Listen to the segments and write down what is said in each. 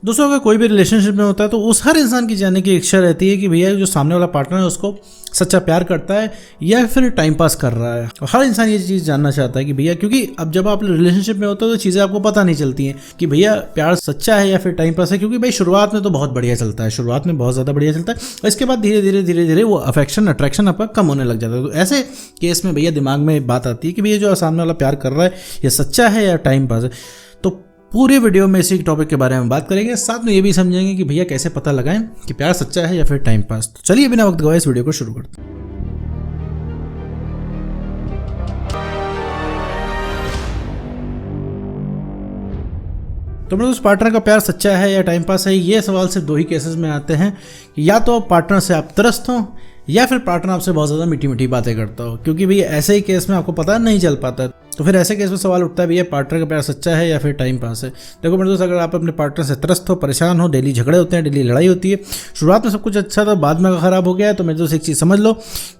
दोस्तों अगर कोई भी रिलेशनशिप में होता है तो उस हर इंसान की जानने की इच्छा रहती है कि भैया जो सामने वाला पार्टनर है उसको सच्चा प्यार करता है या फिर टाइम पास कर रहा है। और हर इंसान ये चीज़ जानना चाहता है कि भैया, क्योंकि अब जब आप रिलेशनशिप में होते हो तो चीज़ें आपको पता नहीं चलती हैं कि भैया प्यार सच्चा है या फिर टाइम पास है। क्योंकि भाई शुरुआत में तो बहुत बढ़िया चलता है, शुरुआत में बहुत ज़्यादा बढ़िया चलता है, और इसके बाद धीरे धीरे वो अफेक्शन अट्रैक्शन आपका कम होने लग जाता है। तो ऐसे केस में भैया दिमाग में बात आती है कि भैया जो सामने वाला प्यार कर रहा है ये सच्चा है या टाइम पास है। तो पूरे वीडियो में इसी टॉपिक के बारे में बात करेंगे, साथ में ये भी समझेंगे कि भैया कैसे पता लगाएं कि प्यार सच्चा है या फिर टाइम पास। तो चलिए बिना वक्त गवाए इस वीडियो को शुरू करते हैं। तो मतलब उस पार्टनर का प्यार सच्चा है या टाइम पास है, ये सवाल सिर्फ दो ही केसेस में आते हैं कि या तो पार्टनर से आप त्रस्त हो या फिर पार्टनर आपसे बहुत ज़्यादा मीठी मीठी बातें करता हो। क्योंकि भैया ऐसे ही केस में आपको पता नहीं चल पाता, तो फिर ऐसे केस में सवाल उठता है भैया पार्टनर का प्यार सच्चा है या फिर टाइम पास है। देखो मेरे दोस्त, अगर आप अपने पार्टनर से त्रस्त हो, परेशान हो, डेली झगड़े होते हैं, डेली लड़ाई होती है, शुरुआत में सब कुछ अच्छा था, बाद में ख़राब हो गया है, तो मेरे दोस्त एक चीज़ समझ लो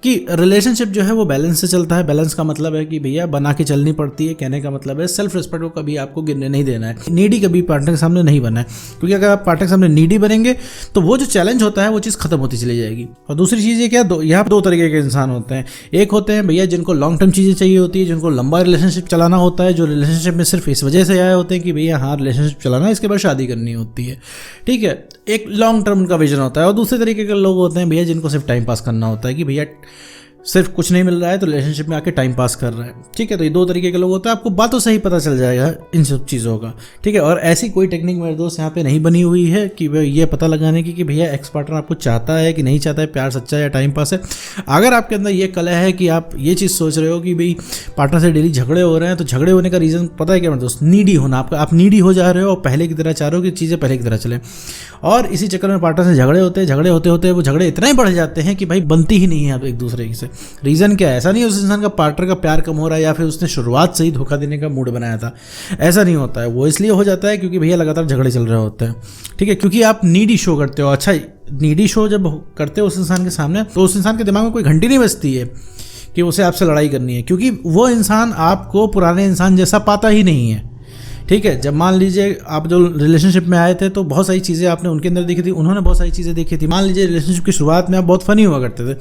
कि रिलेशनशिप जो है वो बैलेंस से चलता है। बैलेंस का मतलब है कि भैया बना के चलनी पड़ती है। कहने का मतलब है सेल्फ रिस्पेक्ट को कभी आपको गिरने नहीं देना है, नीडी कभी पार्टनर के सामने नहीं बनना है। क्योंकि अगर आप पार्टनर के सामने नीडी बनेंगे तो वो जो चैलेंज होता है वो चीज़ खत्म होती चली जाएगी। और दूसरी चीज़ ये क्या, यहाँ दो तरीके के इंसान होते हैं। एक होते हैं भैया जिनको लॉन्ग टर्म चीज़ें चाहिए होती है, जिनको लंबा रिलेशनशिप चलाना होता है, जो रिलेशनशिप में सिर्फ इस वजह से आए होते हैं कि भैया हाँ रिलेशनशिप चलाना है, इसके बाद शादी करनी होती है, ठीक है। एक लॉन्ग टर्म उनका विजन होता है। और दूसरे तरीके के लोग होते हैं भैया जिनको सिर्फ टाइम पास करना होता है कि भैया सिर्फ कुछ नहीं मिल रहा है तो रिलेशनशिप में आके टाइम पास कर रहा है, ठीक है। तो ये दो तरीके के लोग होते हैं, आपको बातों से ही पता चल जाएगा इन सब चीज़ों का, ठीक है। और ऐसी कोई टेक्निक मेरे दोस्त यहाँ पे नहीं बनी हुई है कि ये पता लगाने की कि भैया एक्स पार्टनर आपको चाहता है कि नहीं चाहता है, प्यार सच्चा है या टाइम पास है। अगर आपके अंदर ये कला है कि आप ये चीज़ सोच रहे हो कि भाई पार्टनर से डेली झगड़े हो रहे हैं, तो झगड़े होने का रीज़न पता है क्या मेरे दोस्त, नीडी होना। आप नीडी हो जा रहे हो और पहले की तरह चाह रहे हो कि चीज़ें पहले की तरह चलें, और इसी चक्कर में पार्टनर से झगड़े होते होते वो झगड़े इतने बढ़ जाते हैं कि भाई बनती ही नहीं है आप एक दूसरे से। रीज़न क्या है? ऐसा नहीं है उस इंसान का पार्टनर का प्यार कम हो रहा है या फिर उसने शुरुआत से ही धोखा देने का मूड बनाया था, ऐसा नहीं होता है। वो इसलिए हो जाता है क्योंकि भैया लगातार झगड़े चल रहे होते हैं, ठीक है। क्योंकि आप नीडी शो करते हो। अच्छा, नीडी शो जब करते हो उस इंसान के सामने तो उस इंसान के दिमाग में कोई घंटी नहीं बजती है कि उसे आपसे लड़ाई करनी है, क्योंकि वो इंसान आपको पुराने इंसान जैसा पाता ही नहीं है, ठीक है। जब मान लीजिए आप जो रिलेशनशिप में आए थे तो बहुत सारी चीज़ें आपने उनके अंदर देखी थी, उन्होंने बहुत सारी चीज़ें देखी थी। मान लीजिए रिलेशनशिप की शुरुआत में आप बहुत फ़नी हुआ करते थे,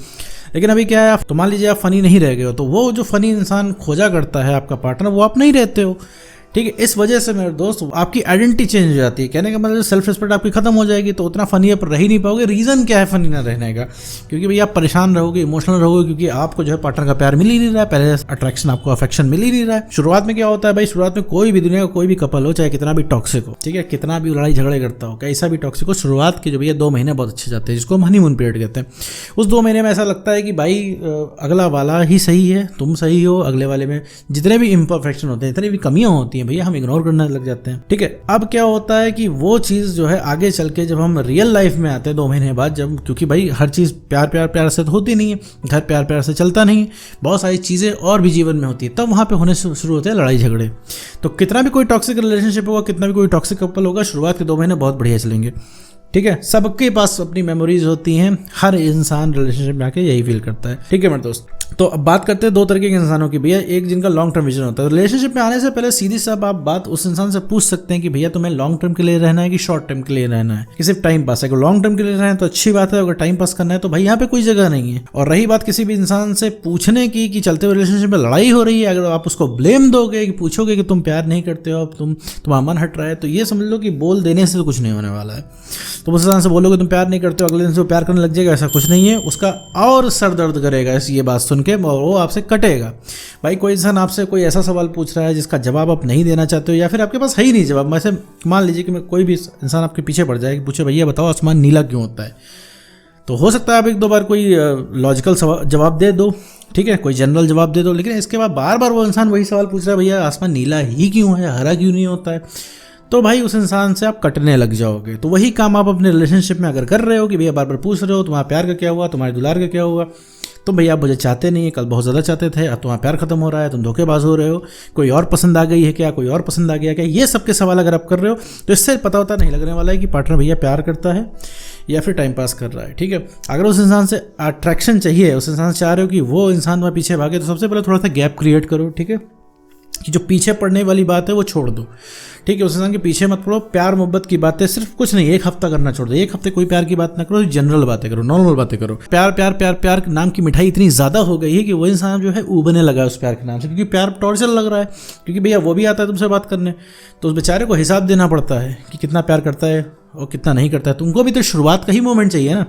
लेकिन अभी क्या है, आप तो मान लीजिए आप फ़नी नहीं रह गए हो, तो वो जो फ़नी इंसान खोजा करता है आपका पार्टनर, वो आप नहीं रहते हो, ठीक है। इस वजह से मेरे दोस्त आपकी आइडेंटिटी चेंज हो जाती है। कहने का मतलब सेल्फ रिस्पेक्ट आपकी खत्म हो जाएगी, तो उतना फनी आप रह ही नहीं पाओगे। रीज़न क्या है फनी ना रहने का? क्योंकि भैया आप परेशान रहोगे, इमोशनल रहोगे, क्योंकि आपको जो है पार्टनर का प्यार मिल ही नहीं रहा है, पहले अट्रैक्शन आपको अफेक्शन मिल ही नहीं रहा है। शुरुआत में क्या होता है भाई, शुरुआत में कोई भी दुनिया का कोई भी कपल हो, चाहे कितना भी टॉक्सिक हो, ठीक है, कितना भी लड़ाई झगड़े करता हो, कैसा भी टॉक्सिक हो, शुरुआत के जो भैया 2 महीने बहुत अच्छे जाते हैं, जिसको हम हनीमून पीरियड कहते हैं। उस 2 महीने में ऐसा लगता है कि भाई अगला वाला ही सही है, तुम सही हो, अगले वाले में जितने भी इम्परफेक्शन होते हैं, जितनी भी कमियां होती हैं भैया हम इग्नोर करना लग जाते हैं, ठीक है। अब क्या होता है कि वो चीज़ जो है आगे चल के जब हम रियल लाइफ में आते हैं 2 महीने बाद, जब क्योंकि भाई हर चीज़ प्यार से तो होती नहीं है, घर प्यार से चलता नहीं है, बहुत सारी चीज़ें और भी जीवन में होती है, तब वहाँ पे होने शुरू होते हैं लड़ाई झगड़े। तो कितना भी कोई टॉक्सिक रिलेशनशिप होगा, कितना भी कोई टॉक्सिक कपल होगा, शुरुआत के 2 महीने बहुत बढ़िया चलेंगे, ठीक है। सबके पास अपनी मेमोरीज होती हैं, हर इंसान रिलेशनशिप में आके यही फील करता है, ठीक है मेरे दोस्त। तो अब बात करते हैं 2 तरीके के इंसानों की भैया। एक जिनका लॉन्ग टर्म विजन होता है, रिलेशनशिप में आने से पहले सीधी साफ आप बात उस इंसान से पूछ सकते हैं कि भैया तुम्हें लॉन्ग टर्म के लिए रहना है कि शॉर्ट टर्म के लिए रहना है, कि सिर्फ टाइम पास है। अगर लॉन्ग टर्म के लिए रहना है तो अच्छी बात है, अगर टाइम पास करना है तो भाई यहाँ पे कोई जगह नहीं है। और रही बात किसी भी इंसान से पूछने की कि चलते हुए रिलेशनशिप में लड़ाई हो रही है, अगर आप उसको ब्लेम दोगे कि पूछोगे कि तुम प्यार नहीं करते हो, अब तुम्हारा मन हट रहा है, तो ये समझ लो कि बोल देने से तो कुछ नहीं होने वाला है। तो उस इंसान से बोलोगे तुम प्यार नहीं करते हो, अगले दिन से वो प्यार करने लग जाएगा, ऐसा कुछ नहीं है। उसका और सर दर्द करेगा ये बात सुन के, और वो आपसे कटेगा। भाई कोई इंसान आपसे कोई ऐसा सवाल पूछ रहा है जिसका जवाब आप नहीं देना चाहते हो, या फिर आपके पास है ही नहीं जवाब। वैसे मान लीजिए कि कोई भी इंसान आपके पीछे पड़ जाए कि पूछे भैया बताओ आसमान नीला क्यों होता है, तो हो सकता है आप 1-2 बार कोई लॉजिकल जवाब दे दो, ठीक है, कोई जनरल जवाब दे दो, लेकिन इसके बाद बार बार वो इंसान वही सवाल पूछ रहा है भैया आसमान नीला ही क्यों है, हरा क्यों नहीं होता है, तो भाई उस इंसान से आप कटने लग जाओगे। तो वही काम आप अपने रिलेशनशिप में अगर कर रहे हो कि भैया बार बार पूछ रहे हो तुम्हारा प्यार का क्या हुआ, तुम्हारे दुलार का क्या हुआ, तो भैया आप मुझे चाहते नहीं है, कल बहुत ज़्यादा चाहते थे, अब तुम्हारा प्यार खत्म हो रहा है, तुम धोखेबाज हो रहे हो, कोई और पसंद आ गई है क्या, कोई और पसंद आ गया क्या, ये सब के सवाल अगर आप कर रहे हो तो इससे पता होता नहीं लगने वाला है कि पार्टनर भैया प्यार करता है या फिर टाइम पास कर रहा है, ठीक है। अगर उस इंसान से अट्रैक्शन चाहिए, उस इंसान से चाह रहे हो कि वो इंसान वहाँ पीछे भागे, तो सबसे पहले थोड़ा सा गैप क्रिएट करो, ठीक है। कि जो पीछे पड़ने वाली बात है वो छोड़ दो, ठीक है। उस इंसान के पीछे मत पड़ो। प्यार मोहब्बत की बातें सिर्फ कुछ नहीं, एक हफ्ता करना छोड़ दो। एक हफ्ते कोई प्यार की बात ना करो, जनरल बातें करो, नॉर्मल बातें करो। प्यार प्यार प्यार प्यार नाम की मिठाई इतनी ज़्यादा हो गई है कि वो इंसान जो है उबने लगा है उस प्यार के नाम से, क्योंकि प्यार टॉर्चर लग रहा है। क्योंकि भैया वो भी आता है तुमसे बात करने, तो उस बेचारे को हिसाब देना पड़ता है कि कितना प्यार करता है और कितना नहीं करता है। तुमको भी तो शुरुआत का ही मोमेंट चाहिए ना,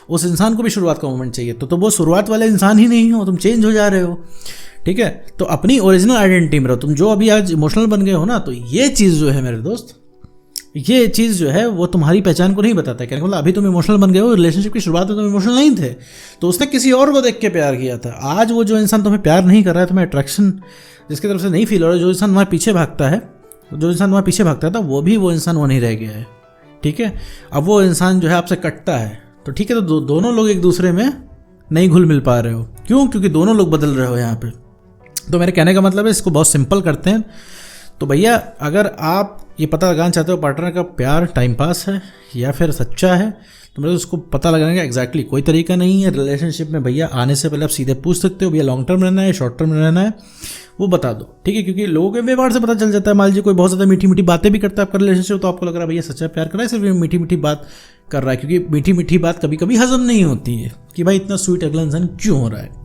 उस इंसान को भी शुरुआत का मोमेंट चाहिए। तो वो शुरुआत वाले इंसान ही नहीं हो, तुम चेंज हो जा रहे हो, ठीक है। तो अपनी ओरिजिनल आइडेंटिटी में रहो। तुम जो अभी आज इमोशनल बन गए हो ना, तो ये चीज़ जो है मेरे दोस्त, ये चीज़ जो है वो तुम्हारी पहचान को नहीं बताता। क्या मतलब अभी तुम इमोशनल बन गए हो, रिलेशनशिप की शुरुआत में तुम इमोशनल नहीं थे, तो उसने किसी और को देख के प्यार किया था। आज वो जो इंसान तुम्हें प्यार नहीं कर रहा है, तुम्हें अट्रैक्शन जिसकी तरफ से नहीं फील हो रहा है, जो इंसान तुम्हारे पीछे भागता है, जो इंसान तुम्हारे पीछे भागता था, वो भी वो इंसान वो नहीं रह गया है, ठीक है। अब वो इंसान जो है आपसे कटता है, तो ठीक है, तो दोनों लोग एक दूसरे में नहीं घुल मिल पा रहे हो। क्यों? क्योंकि दोनों लोग बदल रहे हो यहाँ पे। तो मेरे कहने का मतलब है, इसको बहुत सिंपल करते हैं। तो भैया अगर आप ये पता लगाना चाहते हो पार्टनर का प्यार टाइम पास है या फिर सच्चा है, तो मेरे उसको पता लगाने का एग्जैक्टली कोई तरीका नहीं है। रिलेशनशिप में भैया आने से पहले आप सीधे पूछ सकते हो, भैया लॉन्ग टर्म रहना है, शॉर्ट टर्म रहना है, वो बता दो, ठीक है। क्योंकि लोगों के व्यवहार से पता चल जाता है। मान लीजिए कोई बहुत ज़्यादा मीठी मीठी बातें भी करता है आपका रिलेशनशिप, तो आपको लग रहा है भैया सच्चा प्यार कर रहा है, सिर्फ मीठी मीठी बात कर रहा है। क्योंकि मीठी मीठी बात कभी कभी हजम नहीं होती है कि भाई इतना स्वीट अगला इंसान क्यों हो रहा है,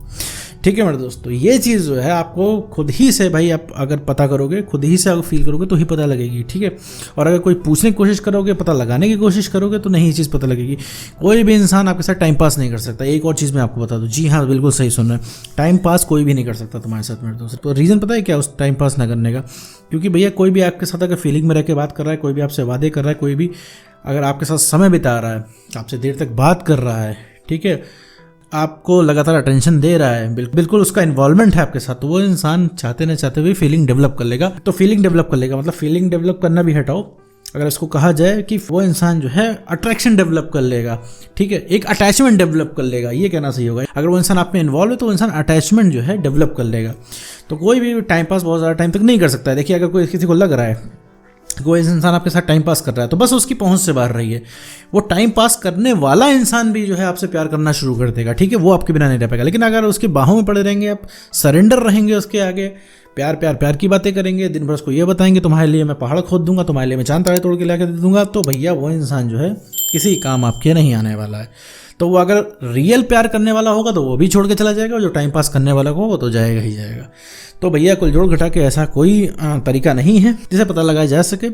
ठीक है मेरे दोस्तों। ये चीज़ जो है आपको खुद ही से भाई आप अगर पता करोगे, खुद ही से अगर फील करोगे तो ही पता लगेगी, ठीक है। और अगर कोई पूछने की कोशिश करोगे, पता लगाने की कोशिश करोगे, तो नहीं ये चीज़ पता लगेगी। कोई भी इंसान आपके साथ टाइम पास नहीं कर सकता। एक और चीज़ मैं आपको बता दूँ, जी हाँ बिल्कुल सही सुन रहे हैं, टाइम पास कोई भी नहीं कर सकता तुम्हारे साथ मेरे दोस्त। तो रीज़न पता है क्या उस टाइम पास ना करने का? क्योंकि भैया कोई भी आपके साथ अगर फीलिंग में रह के बात कर रहा है, कोई भी आपसे वादे कर रहा है, कोई भी अगर आपके साथ समय बिता रहा है, आपसे देर तक बात कर रहा है, ठीक है, आपको लगातार अटेंशन दे रहा है, बिल्कुल उसका इन्वॉल्वमेंट है आपके साथ, तो वो इंसान चाहते न चाहते हुए फीलिंग डेवलप कर लेगा। तो फीलिंग डेवलप कर लेगा मतलब फीलिंग डेवलप करना भी हटाओ, अगर इसको कहा जाए कि वो इंसान जो है अट्रैक्शन डेवलप कर लेगा, ठीक है, एक अटैचमेंट डेवलप कर लेगा, ये कहना सही होगा। अगर वो इंसान आप में इन्वॉल्व है तो वो इंसान अटैचमेंट जो है डेवलप कर लेगा। तो कोई भी टाइम पास बहुत ज़्यादा टाइम तक नहीं कर सकता है। देखिए अगर कोई किसी को लग रहा है कोई इंसान आपके साथ टाइम पास कर रहा है, तो बस उसकी पहुंच से बाहर रहिए। वो टाइम पास करने वाला इंसान भी जो है आपसे प्यार करना शुरू कर देगा, ठीक है, वो आपके बिना नहीं रह पाएगा। लेकिन अगर उसकी बाहों में पड़े रहेंगे, आप सरेंडर रहेंगे उसके आगे, प्यार प्यार प्यार की बातें करेंगे, दिन भर उसको ये बताएंगे तुम्हारे लिए मैं पहाड़ खोद दूंगा, तुम्हारे लिए मैं चांद तारे तोड़ के ला के दे दूंगा, तो भैया वो इंसान जो है किसी काम आपके नहीं आने वाला है। तो वो अगर रियल प्यार करने वाला होगा तो वो भी छोड़ के चला जाएगा, और जो टाइम पास करने वाला होगा वो तो जाएगा ही जाएगा। तो भैया कुल जोड़ घटा के ऐसा कोई तरीका नहीं है जिसे पता लगाया जा सके।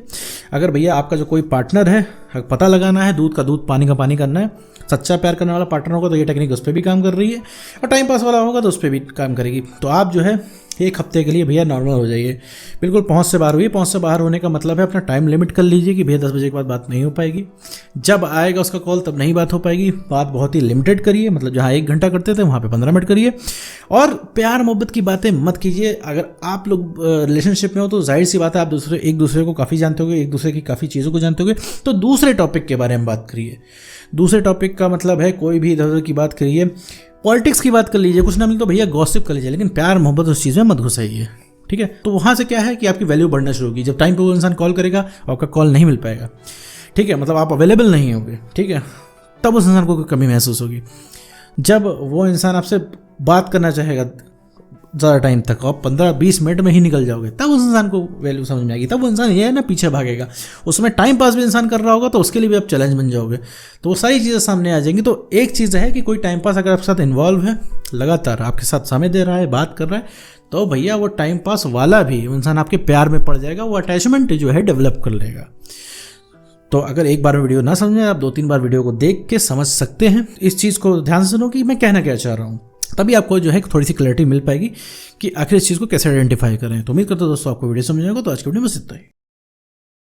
अगर भैया आपका जो कोई पार्टनर है, पता लगाना है, दूध का दूध पानी का पानी करना है, सच्चा प्यार करने वाला पार्टनर होगा तो ये टेक्निक उस पर भी काम कर रही है, और टाइम पास वाला होगा तो उस पर भी काम करेगी। तो आप जो है एक हफ्ते के लिए भैया नॉर्मल हो जाइए, बिल्कुल पहुंच से बाहर हुई। पहुंच से बाहर होने का मतलब है अपना टाइम लिमिट कर लीजिए कि भैया 10 बजे के बाद बात नहीं हो पाएगी, जब आएगा उसका कॉल तब नहीं बात हो पाएगी। बात बहुत ही लिमिटेड करिए, मतलब जहाँ 1 घंटा करते थे वहाँ पे 15 मिनट करिए, और प्यार मोहब्बत की बातें मत कीजिए। अगर आप लोग रिलेशनशिप में हो तो जाहिर सी बात है आप एक दूसरे को काफ़ी जानते होगे, एक दूसरे की काफ़ी चीज़ों को जानते होगे, तो दूसरे टॉपिक के बारे में बात करिए। दूसरे टॉपिक का मतलब है कोई भी इधर उधर की बात करिए, पॉलिटिक्स की बात कर लीजिए, कुछ ना मिले तो भैया गॉसिप कर लीजिए, लेकिन प्यार मोहब्बत उस चीज़ में मत घुसाइए, ठीक है। तो वहाँ से क्या है कि आपकी वैल्यू बढ़ना शुरू होगी। जब टाइम पे वो इंसान कॉल करेगा आपका कॉल नहीं मिल पाएगा, ठीक है, मतलब आप अवेलेबल नहीं होगे, ठीक है, तब उस इंसान को कोई कमी महसूस होगी। जब वो इंसान आपसे बात करना चाहेगा ज़्यादा टाइम तक, और 15-20 मिनट में ही निकल जाओगे, तब उस इंसान को वैल्यू समझ में आएगी। तब वो इंसान ये है ना पीछे भागेगा, उसमें टाइम पास भी इंसान कर रहा होगा तो उसके लिए भी आप चैलेंज बन जाओगे, तो वो सारी चीज़ें सामने आ जाएंगी। तो एक चीज़ है कि कोई टाइम पास अगर आपके साथ इन्वॉल्व है, लगातार आपके साथ समय दे रहा है, बात कर रहा है, तो भैया वो टाइम पास वाला भी इंसान आपके प्यार में पड़ जाएगा, वो अटैचमेंट जो है डेवलप कर लेगा। तो अगर एक बार वीडियो ना समझें, आप 2-3 बार वीडियो को देख के समझ सकते हैं। इस चीज़ को ध्यान से सुनो कि मैं कहना क्या चाह रहा हूँ, तभी आपको जो है थोड़ी सी क्लैरिटी मिल पाएगी कि आखिर इस चीज़ को कैसे आइडेंटिफाई करें। तो उम्मीद करता हूं दोस्तों आपको वीडियो समझ आएगा। तो आज की वीडियो में बस इतना ही।